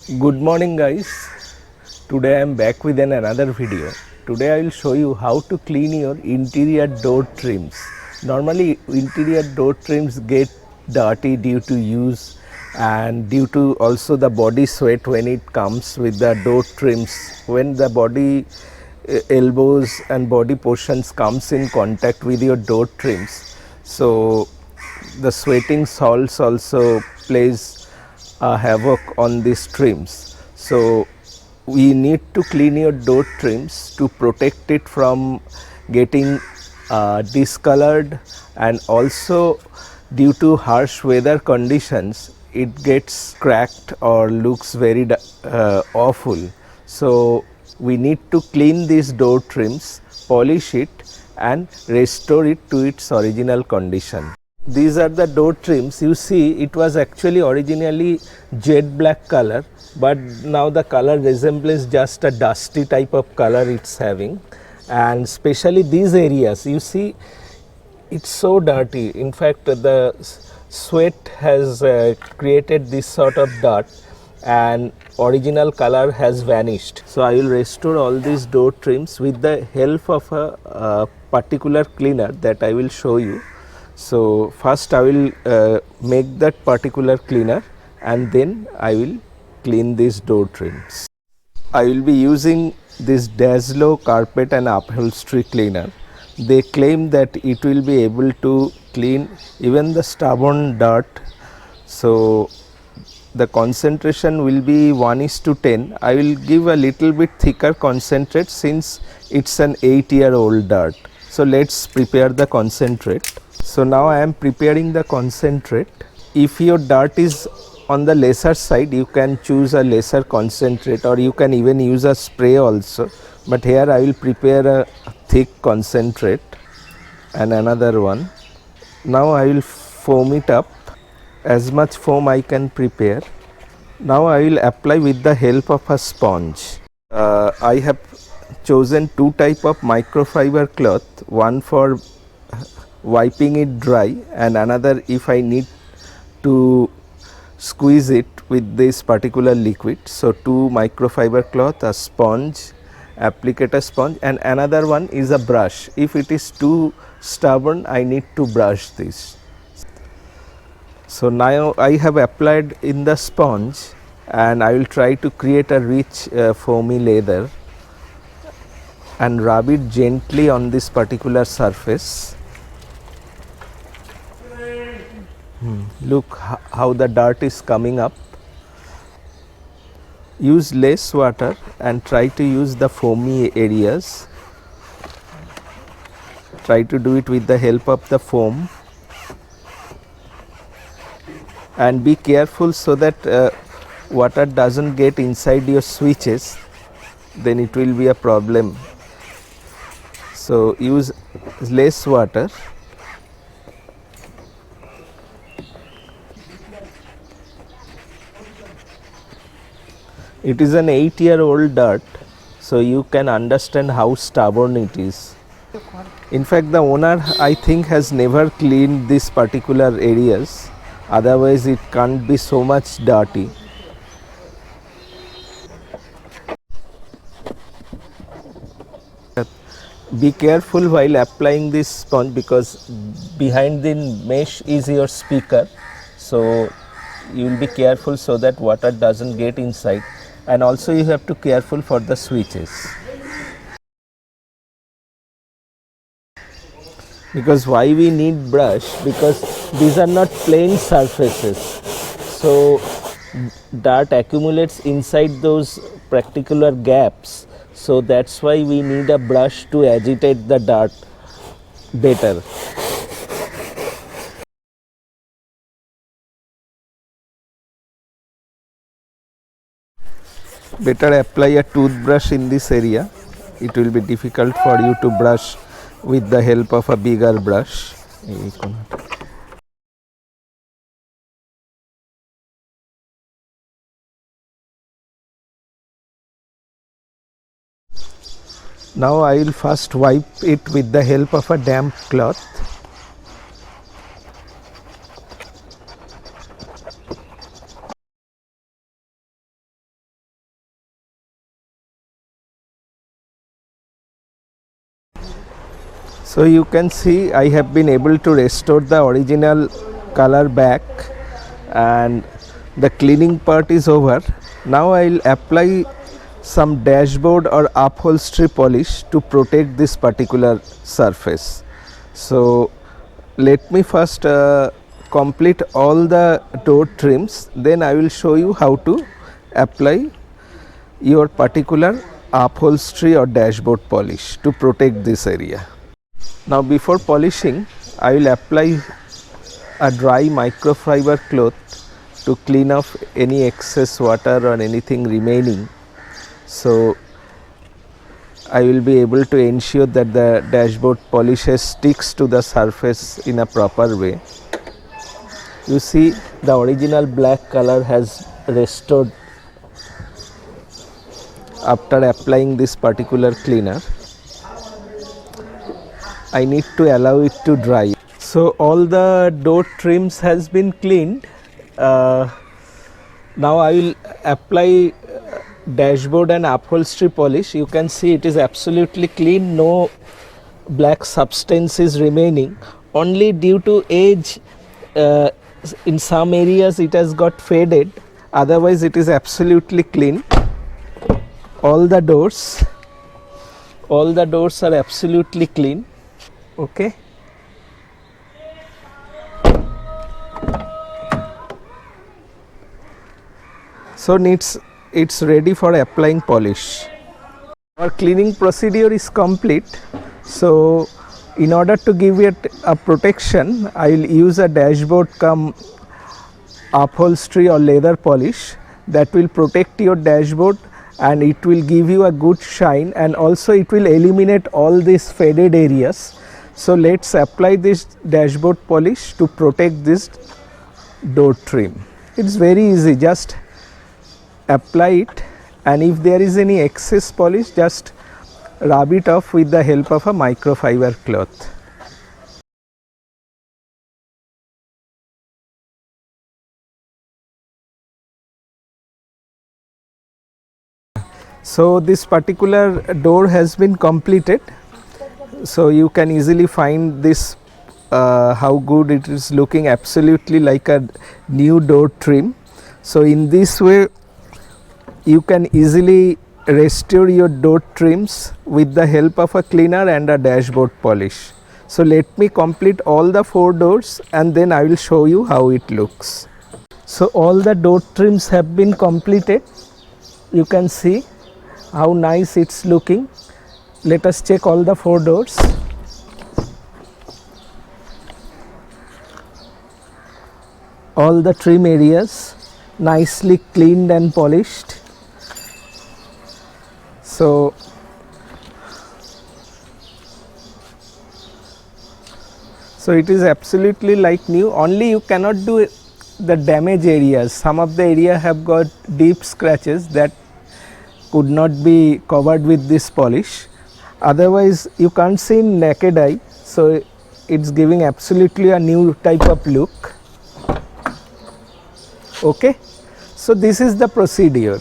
Good morning guys. Today I am back with another video. Today I will show you how to clean your interior door trims. Normally interior door trims get dirty due to use and due to also the body sweat when it comes with the door trims. When the body elbows and body portions comes in contact with your door trims, so the sweating salts also plays havoc on these trims. So we need to clean your door trims to protect it from getting discolored, and also due to harsh weather conditions it gets cracked or looks very awful. So we need to clean these door trims, polish it and restore it to its original condition. These are the door trims. You see, it was actually originally jet black color, but now the color resembles just a dusty type of color it's having. And especially these areas, you see, it's so dirty. In fact, the sweat has created this sort of dirt and original color has vanished. So I will restore all these door trims with the help of a particular cleaner that I will show you. So first I will make that particular cleaner and then I will clean these door trims. I will be using this Daslo carpet and upholstery cleaner. They claim that it will be able to clean even the stubborn dirt. So the concentration will be 1:10. I will give a little bit thicker concentrate since it's an 8-year-old dirt. So let's prepare the concentrate. So now I am preparing the concentrate. If your dirt is on the lesser side, you can choose a lesser concentrate, or you can even use a spray also. But here I will prepare a thick concentrate and another one. Now I will foam it up. As much foam I can prepare. Now I will apply with the help of a sponge. I have chosen two type of microfiber cloth, one for wiping it dry and another if I need to squeeze it with this particular liquid. So two microfiber cloth, a sponge, applicator sponge, and another one is a brush. If it is too stubborn, I need to brush this. So now I have applied in the sponge and I will try to create a rich foamy lather and rub it gently on this particular surface. Look how the dirt is coming up. Use less water and try to use the foamy areas. Try to do it with the help of the foam. And be careful so that water doesn't get inside your switches, then it will be a problem. So use less water. It is an 8-year-old dirt, so you can understand how stubborn it is. In fact, the owner I think has never cleaned these particular areas, otherwise it can't be so much dirty. Be careful while applying this sponge because behind the mesh is your speaker, so you will be careful so that water doesn't get inside, and also you have to careful for the switches. Because why we need brush? Because these are not plain surfaces, so dirt accumulates inside those particular gaps. So that's why we need a brush to agitate the dirt better. Better apply a toothbrush in this area. It will be difficult for you to brush with the help of a bigger brush. Now I will first wipe it with the help of a damp cloth. So you can see I have been able to restore the original color back and the cleaning part is over. Now I will apply some dashboard or upholstery polish to protect this particular surface. So let me first complete all the door trims, then I will show you how to apply your particular upholstery or dashboard polish to protect this area. Now before polishing, I will apply a dry microfiber cloth to clean off any excess water or anything remaining. So I will be able to ensure that the dashboard polishes sticks to the surface in a proper way. You see the original black color has restored after applying this particular cleaner. I need to allow it to dry. So all the door trims has been cleaned. Now I will apply dashboard and upholstery polish. You can see it is absolutely clean, no black substance is remaining. Only due to age in some areas it has got faded, otherwise it is absolutely clean. All the doors are absolutely clean. Okay. So it's ready for applying polish. Our cleaning procedure is complete. So in order to give it a protection, I will use a dashboard cum upholstery or leather polish that will protect your dashboard and it will give you a good shine, and also it will eliminate all these faded areas. So let's apply this dashboard polish to protect this door trim. It's very easy, just apply it, and if there is any excess polish, just rub it off with the help of a microfiber cloth. So this particular door has been completed. So you can easily find this how good it is looking, absolutely like a new door trim. So in this way you can easily restore your door trims with the help of a cleaner and a dashboard polish. So let me complete all the 4 doors and then I will show you how it looks. So all the door trims have been completed. You can see how nice it's looking. Let us check all the 4 doors. All the trim areas nicely cleaned and polished. So it is absolutely like new, only you cannot do the damage areas. Some of the area have got deep scratches that could not be covered with this polish. Otherwise you can't see in naked eye, so it's giving absolutely a new type of look. Okay, so this is the procedure.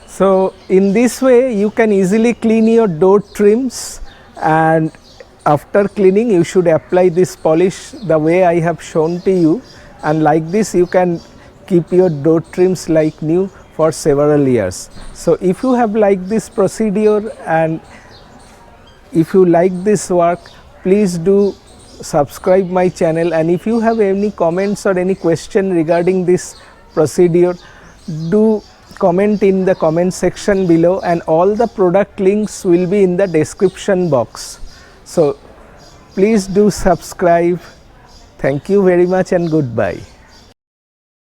So in this way you can easily clean your door trims, and after cleaning you should apply this polish the way I have shown to you, and like this you can keep your door trims like new for several years. So if you have liked this procedure and if you like this work, please do subscribe my channel, and if you have any comments or any question regarding this procedure, do comment in the comment section below, and all the product links will be in the description box. So please do subscribe. Thank you very much and goodbye.